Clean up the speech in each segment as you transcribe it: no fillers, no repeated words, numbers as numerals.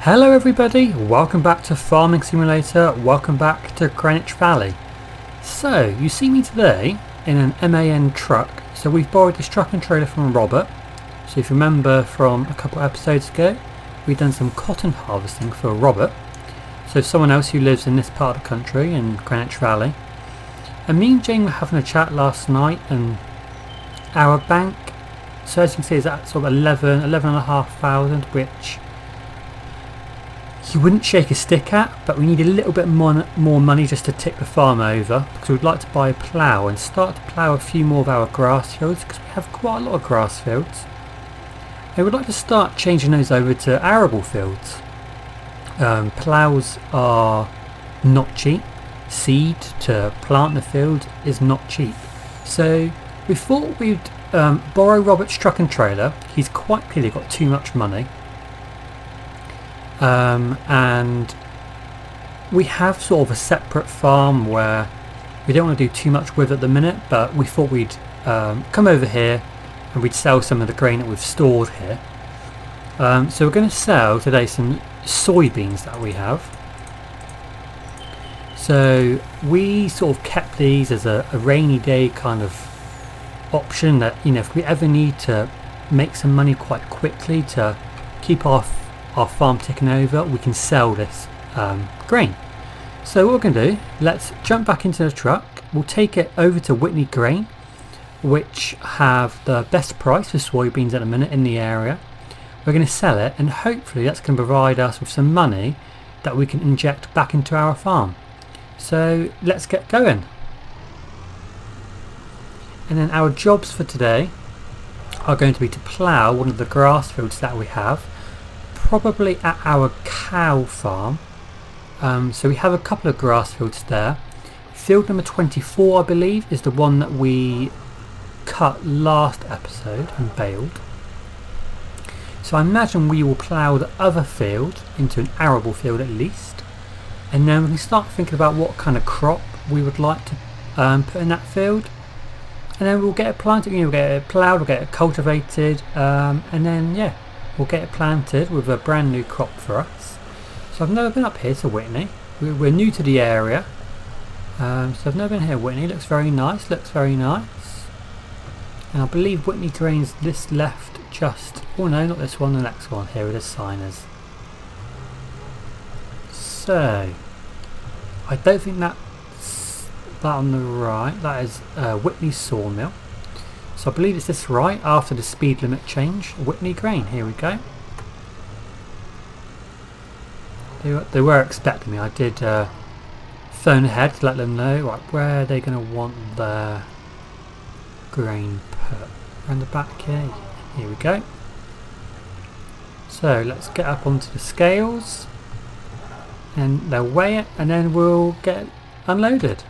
Hello everybody, welcome back to Farming Simulator, welcome back to Greenwich Valley. So, you see me today in an MAN truck. So we've borrowed this truck and trailer from Robert. So if you remember from a couple of episodes ago, we've done some cotton harvesting for Robert. So someone else who lives in this part of the country, in Greenwich Valley. And me and Jane were having a chat last night, and our bank, so as you can see, is at sort of 11,500, which you wouldn't shake a stick at, but we need a little bit more money just to tick the farm over, because we'd like to buy a plough and start to plough a few more of our grass fields, because we have quite a lot of grass fields. And we'd like to start changing those over to arable fields. Ploughs are not cheap. Seed to plant the field is not cheap. So we thought we'd borrow Robert's truck and trailer. He's quite clearly got too much money. And we have sort of a separate farm where we don't want to do too much with at the minute, but we thought we'd come over here and we'd sell some of the grain that we've stored here. So we're going to sell today some soybeans that we have. So we sort of kept these as a rainy day kind of option, that, you know, if we ever need to make some money quite quickly to keep our farm ticking over, we can sell this grain. So what we're going to do, let's jump back into the truck. We'll take it over to Whitney Grain, which have the best price for soybeans at the minute in the area. We're going to sell it, and hopefully that's going to provide us with some money that we can inject back into our farm. So let's get going. And then our jobs for today are going to be to plough one of the grass fields that we have, probably at our cow farm. So we have a couple of grass fields there. Field number 24, I believe, is the one that we cut last episode and baled. So I imagine we will plough the other field into an arable field at least, and then we can start thinking about what kind of crop we would like to put in that field, and then we'll get it planted. We'll get it ploughed, we'll get it cultivated, and then yeah, we'll get it planted with a brand new crop for us. So I've never been up here to Whitney. We're new to the area, so I've never been here. Whitney looks very nice, and I believe Whitney Grain's this left just, oh no, not this one, the next one. Here it is, signers. So I don't think that's that on the right. That is Whitney Sawmill. So I believe it's this right after the speed limit change. Whitney Grain, here we go. They were expecting me. I did phone ahead to let them know, right, where are they going to want their grain put. Around the back here. Here we go. So let's get up onto the scales and they'll weigh it, and then we'll get it unloaded.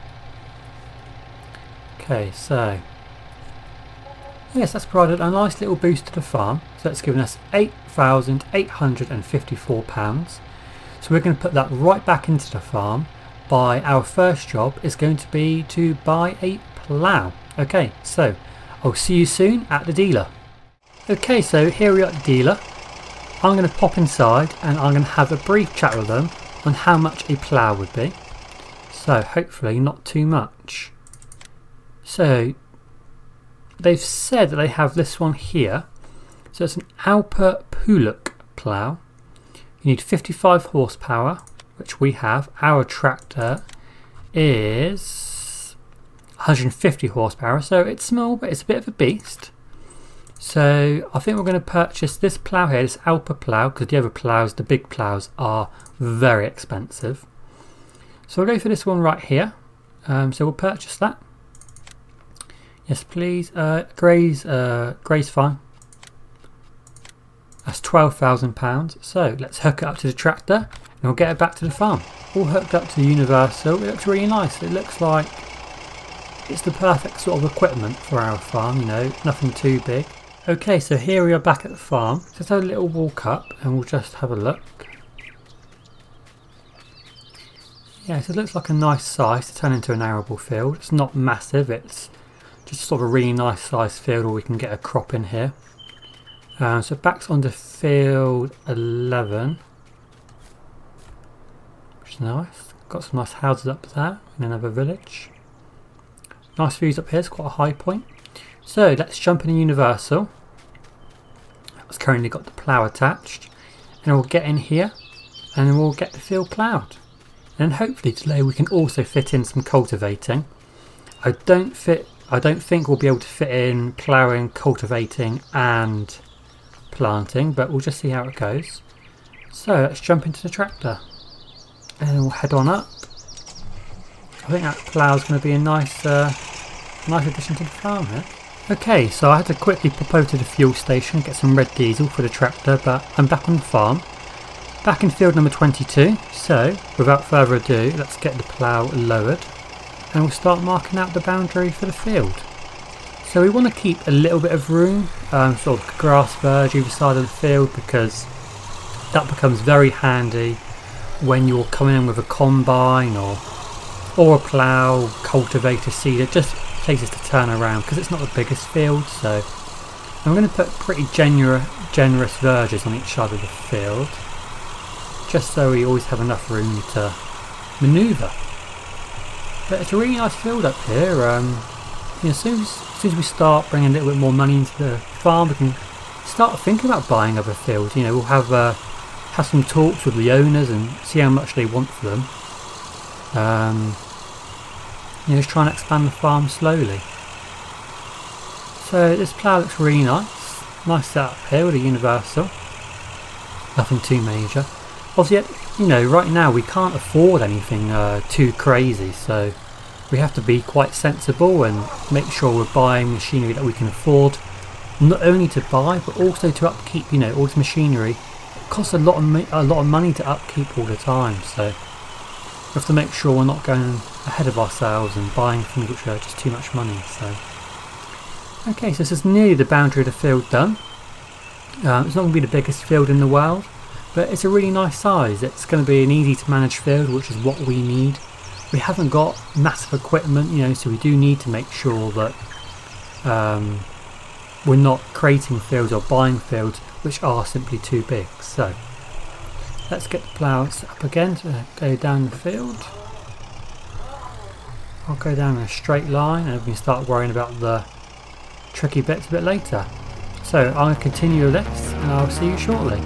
Okay, so yes, that's provided a nice little boost to the farm. So that's given us £8,854. So we're going to put that right back into the farm. Our first job is going to be to buy a plough. Okay, so I'll see you soon at the dealer. Okay, so here we are at the dealer. I'm going to pop inside and I'm going to have a brief chat with them on how much a plough would be. So hopefully not too much. So they've said that they have this one here. So it's an Alpa Puluk plough. You need 55 horsepower, which we have. Our tractor is 150 horsepower, so it's small, but it's a bit of a beast. So I think we're going to purchase this plough here, this Alpa plough, because the other ploughs, the big ploughs, are very expensive. So we'll go for this one right here. So we'll purchase that. Yes, please. Grey's fine. That's £12,000. So let's hook it up to the tractor and we'll get it back to the farm. All hooked up to the universal. It looks really nice. It looks like it's the perfect sort of equipment for our farm, you know, nothing too big. Okay, so here we are back at the farm. Just have a little walk up and we'll just have a look. Yeah, so it looks like a nice size to turn into an arable field. It's not massive, it's just sort of a really nice size field where we can get a crop in here. So back onto field 11. That's nice. Got some nice houses up there in another village. Nice views up here, it's quite a high point. So let's jump in a universal. It's currently got the plough attached. And we'll get in here and then we'll get the field ploughed. And hopefully today we can also fit in some cultivating. I don't think we'll be able to fit in ploughing, cultivating and planting, but we'll just see how it goes. So let's jump into the tractor and we'll head on up. I think that plough's going to be a nice addition to the farm here. Okay, so I had to quickly pop over to the fuel station, get some red diesel for the tractor, but I'm back on the farm. Back in field number 22, so without further ado, let's get the plough lowered and we'll start marking out the boundary for the field. So we want to keep a little bit of room, sort of grass verge either side of the field, because that becomes very handy when you're coming in with a combine or a plough, cultivator, seeder, just places to turn around because it's not the biggest field. So I'm going to put pretty generous verges on each side of the field, just so we always have enough room to manoeuvre. But it's a really nice field up here. As soon as we start bringing a little bit more money into the farm, we can start thinking about buying other fields. We'll have some talks with the owners and see how much they want for them. Just try and expand the farm slowly. So this plough looks really nice. Nice setup here with a universal. Nothing too major. Obviously, right now we can't afford anything too crazy, so we have to be quite sensible and make sure we're buying machinery that we can afford, not only to buy but also to upkeep. All this machinery, it costs a lot of money to upkeep all the time, so we have to make sure we're not going ahead of ourselves and buying things which are just too much money. So okay, so this is nearly the boundary of the field done. It's not going to be the biggest field in the world, but it's a really nice size. It's going to be an easy to manage field, which is what we need. We haven't got massive equipment, so we do need to make sure that we're not creating fields or buying fields which are simply too big. So let's get the plough set up again to go down the field. I'll go down in a straight line and we can start worrying about the tricky bits a bit later. So I'm going to continue this and I'll see you shortly.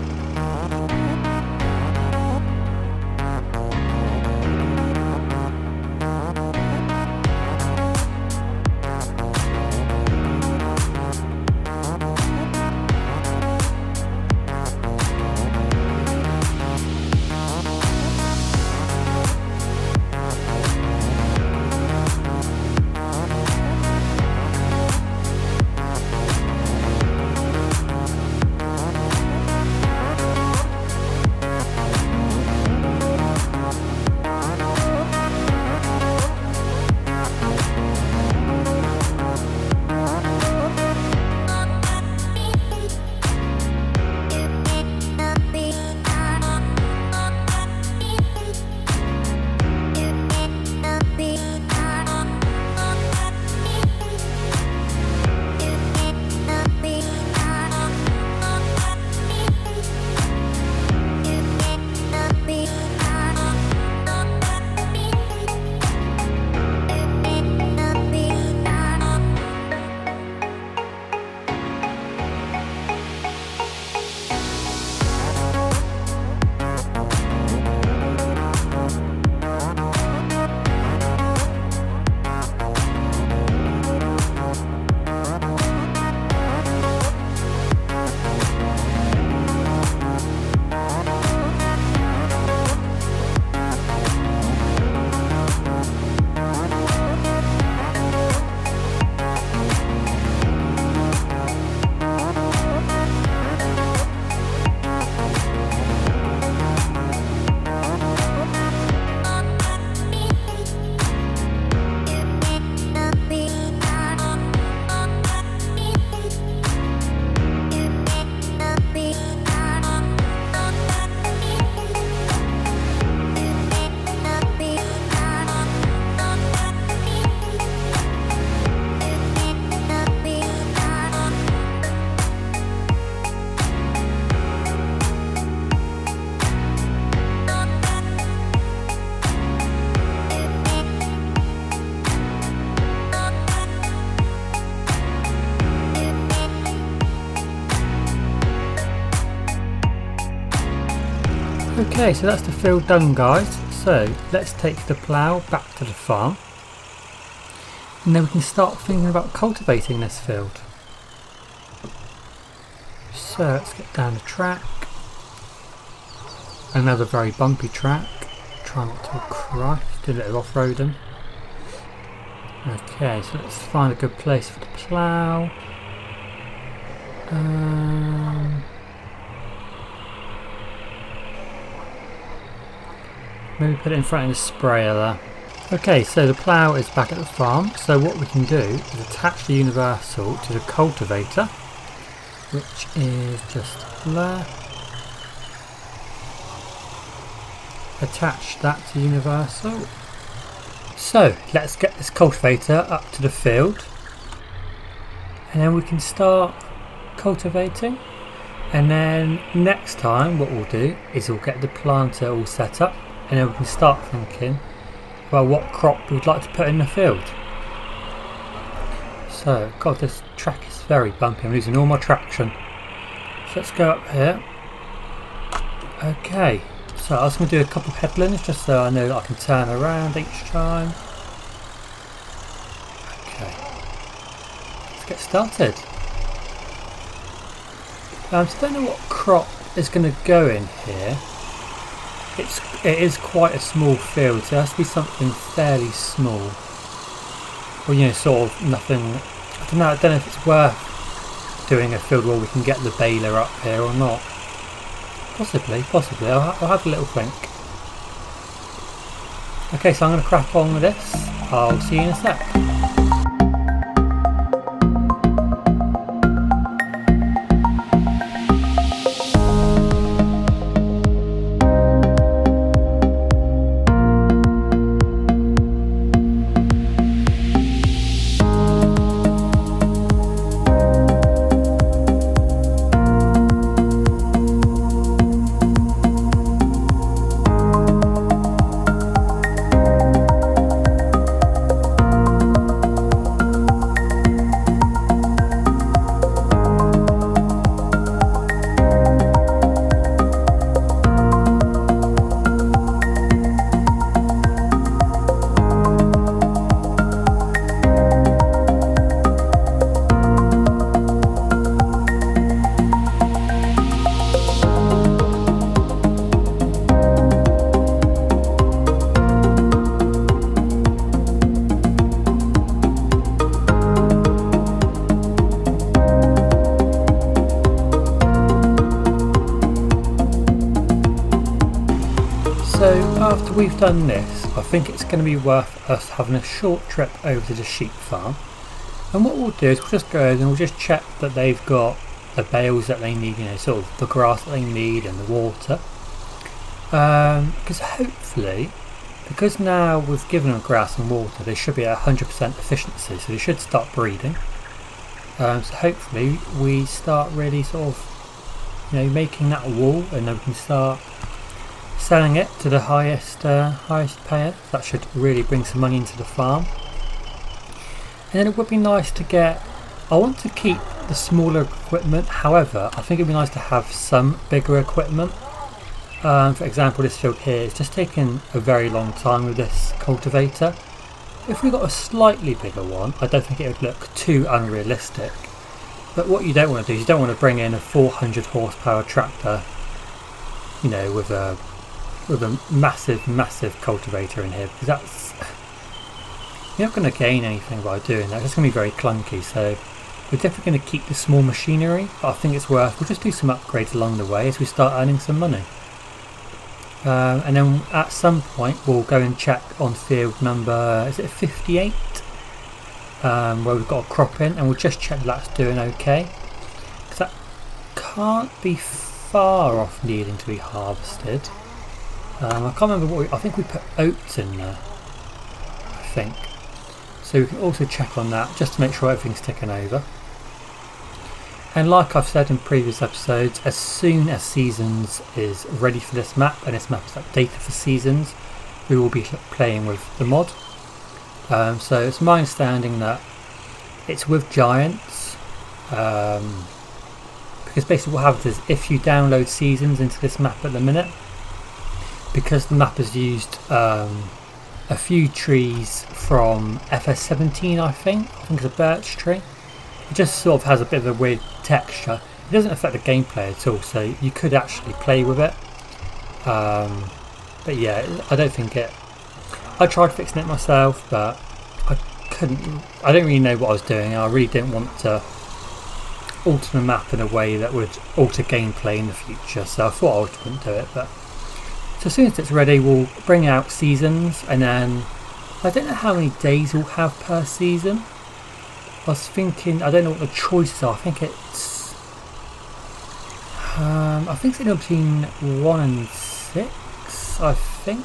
Okay, so that's the field done, guys. So let's take the plough back to the farm, and then we can start thinking about cultivating this field. So let's get down the track. Another very bumpy track. Try not to crash, do a little off-roading. Okay, so let's find a good place for the plough. Maybe put it in front of the sprayer there. Okay, so the plough is back at the farm, so what we can do is attach the universal to the cultivator, which is just there. Attach that to universal. So let's get this cultivator up to the field, and then we can start cultivating. And then next time what we'll do is we'll get the planter all set up, and then we can start thinking about what crop we'd like to put in the field. So God, this track is very bumpy, I'm losing all my traction. So let's go up here. Okay, so I was going to do a couple of headlands just so I know that I can turn around each time. Okay, let's get started. I don't know what crop is going to go in here. It is quite a small field, so it has to be something fairly small. Or, you know, sort of nothing. I don't know if it's worth doing a field where we can get the baler up here or not. Possibly. I'll have a little think. Okay, so I'm going to crack on with this. I'll see you in a sec. So after we've done this, I think it's going to be worth us having a short trip over to the sheep farm. And what we'll do is we'll just go over and we'll just check that they've got the bales that they need, you know, sort of the grass that they need and the water. Because hopefully, because now we've given them grass and water, they should be at 100% efficiency, so they should start breeding. So hopefully we start really sort of, you know, making that wool, and then we can start selling it to the highest payer. That should really bring some money into the farm. And then it would be nice to get, I want to keep the smaller equipment, however I think it would be nice to have some bigger equipment. For example, this field here is just taking a very long time with this cultivator. If we got a slightly bigger one, I don't think it would look too unrealistic. But what you don't want to do is you don't want to bring in a 400 horsepower tractor, you know, with a massive cultivator in here, because that's, you're not going to gain anything by doing that. It's going to be very clunky. So we're definitely going to keep the small machinery, but I think it's worth, we'll just do some upgrades along the way as we start earning some money. And then at some point we'll go and check on field number, is it 58, where we've got a crop in, and we'll just check that's doing okay, because that can't be far off needing to be harvested. I can't remember what I think we put oats in there, I think, so we can also check on that just to make sure everything's ticking over. And like I've said in previous episodes, as soon as Seasons is ready for this map, and this map is updated for Seasons, we will be playing with the mod. So it's my understanding that it's with Giants, because basically what happens is if you download Seasons into this map at the minute, because the map has used a few trees from FS17, I think it's a birch tree. It just sort of has a bit of a weird texture. It doesn't affect the gameplay at all, so you could actually play with it. But yeah, I don't think it... I tried fixing it myself, but I couldn't... I don't really know what I was doing. I really didn't want to alter the map in a way that would alter gameplay in the future, so I thought I wouldn't do it. But so as soon as it's ready, we'll bring out seasons, and then I don't know how many days we'll have per season. I was thinking, I don't know what the choices are. I think it's anywhere between 1 and 6, I think.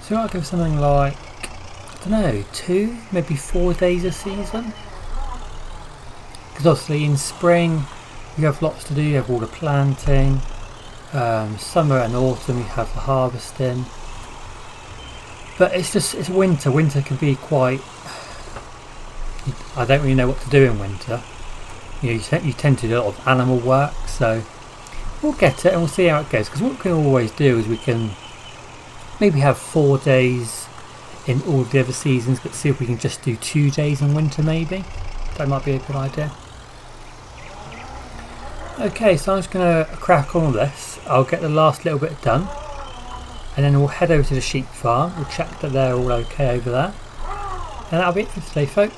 So I'll give something like, I don't know, 2, maybe 4 days a season. Because obviously in spring you have lots to do. You have all the planting. Summer and autumn you have the harvesting. But it's winter. Winter can be quite... I don't really know what to do in winter. You tend to do a lot of animal work, so we'll get it and we'll see how it goes. Because what we can always do is we can maybe have 4 days in all the other seasons, but see if we can just do 2 days in winter maybe. That might be a good idea. Okay, so I'm just going to crack on with this. I'll get the last little bit done, and then we'll head over to the sheep farm. We'll check that they're all okay over there, and that'll be it for today, folks.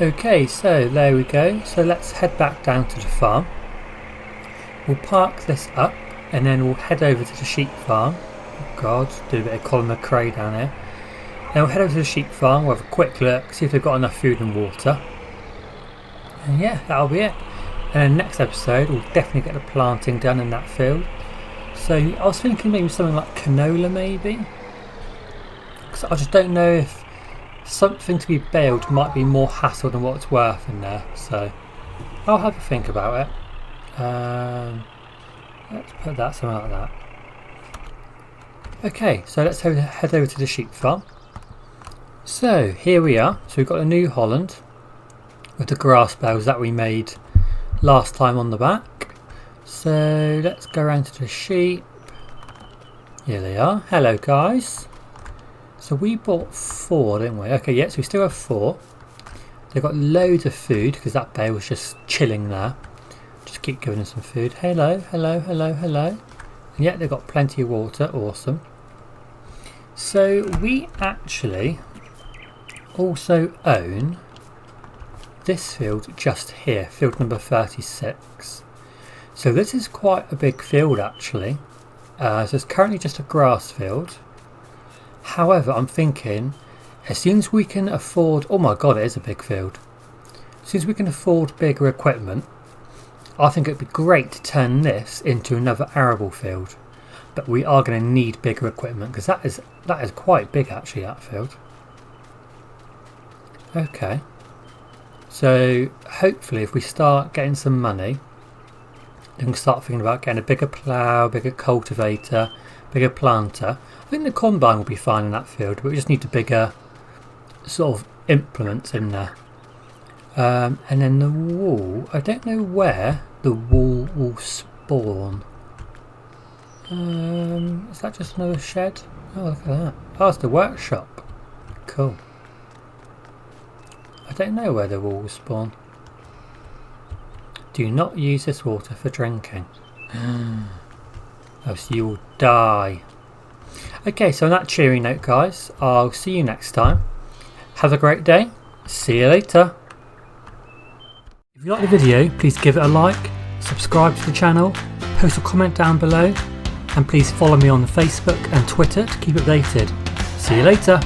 Okay, so there we go. So let's head back down to the farm. We'll park this up and then we'll head over to the sheep farm. Oh God, do a bit of Colin McRae down here. Then we'll head over to the sheep farm, we'll have a quick look, see if they've got enough food and water. And yeah, that'll be it. And then next episode we'll definitely get the planting done in that field. So I was thinking maybe something like canola maybe. Because I just don't know if something to be baled might be more hassle than what it's worth in there, so I'll have a think about it. Let's put that something like that. Okay, so let's head over to the sheep farm. So here we are. So we've got a New Holland with the grass bales that we made last time on the back. So let's go around to the sheep. Here they are. Hello guys. So we bought 4, didn't we? Okay, yeah, so we still have 4. They've got loads of food because that bale was just chilling there. Just keep giving them some food. Hello, hello, hello, hello. And yeah, they've got plenty of water. Awesome. So we actually also own this field just here, field number 36. So this is quite a big field actually. So it's currently just a grass field. However, I'm thinking, as soon as we can afford... Oh my God, it is a big field. As soon as we can afford bigger equipment, I think it'd be great to turn this into another arable field. But we are going to need bigger equipment, because that is quite big actually, that field. Okay. So, hopefully if we start getting some money, we can start thinking about getting a bigger plough, bigger cultivator, bigger planter. I think the combine will be fine in that field, but we just need the bigger sort of implements in there. And then the wool, I don't know where the wool will spawn. Is that just another shed? Oh, look at that. Oh, it's the workshop. Cool. I don't know where the wool will spawn. Do not use this water for drinking. Else you'll die. Okay, so on that cheery note guys, I'll see you next time. Have a great day. See you later. If you like the video, please give it a like, subscribe to the channel, post a comment down below, and please follow me on Facebook and Twitter to keep updated. See you later.